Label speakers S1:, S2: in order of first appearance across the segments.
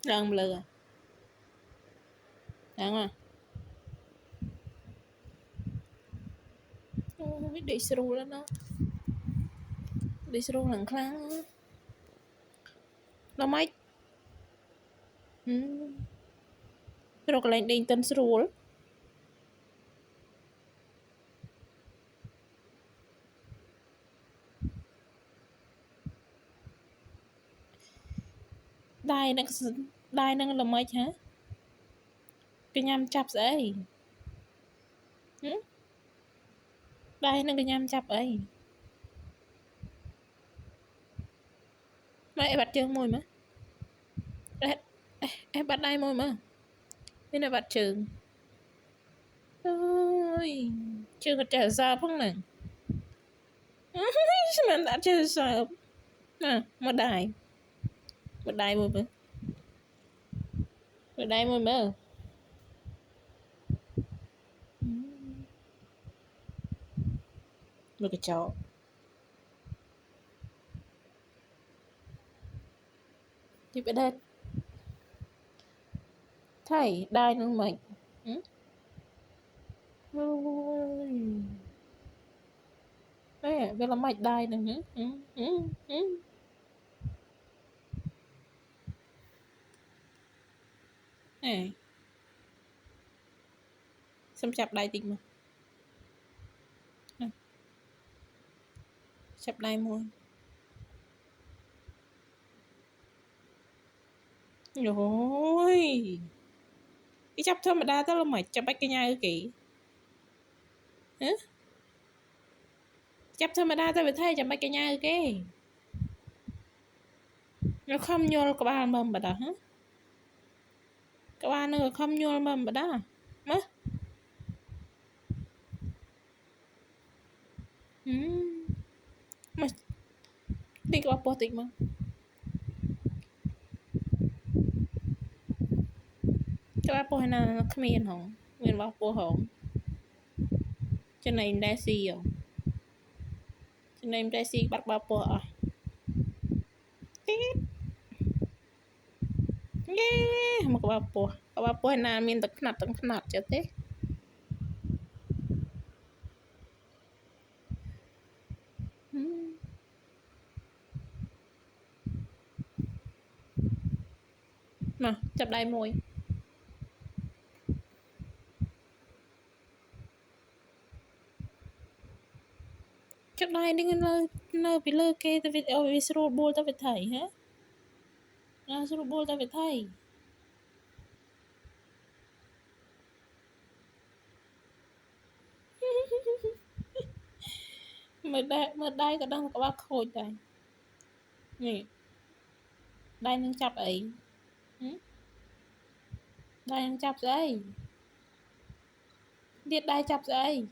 S1: Đang lừa. Đang à. Biết đi sưu lên đó. Đi sưu lần kháng. Nó mấy. Rồi cái lên tên sưu. Đai năng là mấy hả? Cái nhằm chạp ấy. Đai năng cái nhằm chạp ấy. Mày bắt trường môi mà. Em bắt đai môi mà. Thế này bắt trường. Ôi. Chưa có trở ra phong nè. Mình đã chưa sợ. Một đai. Một đai môi mà. Một đai môi mà. Một cái chó. Thì phải đây. Thầy, đai năng mệnh. Ôi. Ê, bây là mạch đai nè. Ê. Xong chạp đai tình mà. Chạp đai môi. Rồi. Cái chắp thôi mà đa tao là mày chắp bách cái nhai kỹ. Hả? Chắp thôi mà đa tao phải thay chắp bách cái nhai kỹ. Nó không nhô các bạn mầm bà đó hả? Các bạn nó không nhô mầm bà đó. Má. Mà đi các bạn bố tịch mà. Các bạn bố hay là không yên hông? Nguyên bác bố hông? Cho nên em đã xì rồi. Cho nên em đã xì bắt bác bố à. Mà các bạn bố hay là mình tật nạt cho thế. Mà chập đai môi. Chập đai đi nơi bị lơ kê ta bị sưu bố ta phải thầy hả? Sưu bố ta phải thầy. Mà đai có đang có bác khôi đây. Nè. Đai nâng chập ấy. Đai nâng chập ấy. Điệt đai chập ấy.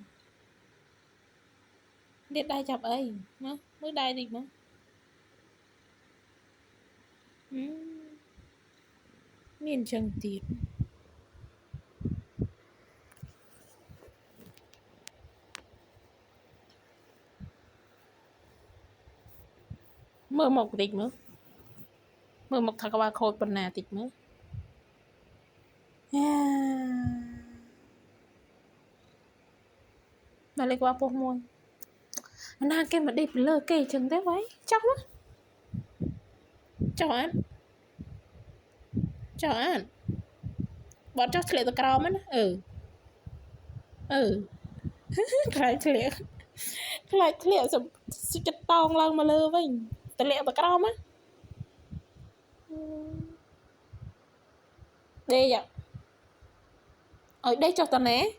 S1: Điệt đai chập ấy. Mới đai đi mà. Miền chân tiệt. Mơ một tịch nữa. Mơ một thằng bà khôi phần nào tịch nữa. Mà lấy qua bố môn. Nó cái mà đi lơ cây chừng thế vậy. Chóc á. Chóc anh. Chóc anh. Bọn chóc thịa tao cao mất. Lại thịa sự chất tông lần mà lơ vinh. Tao lẹ tao cao mất. Đây vậy. Ở đây cho tao nè.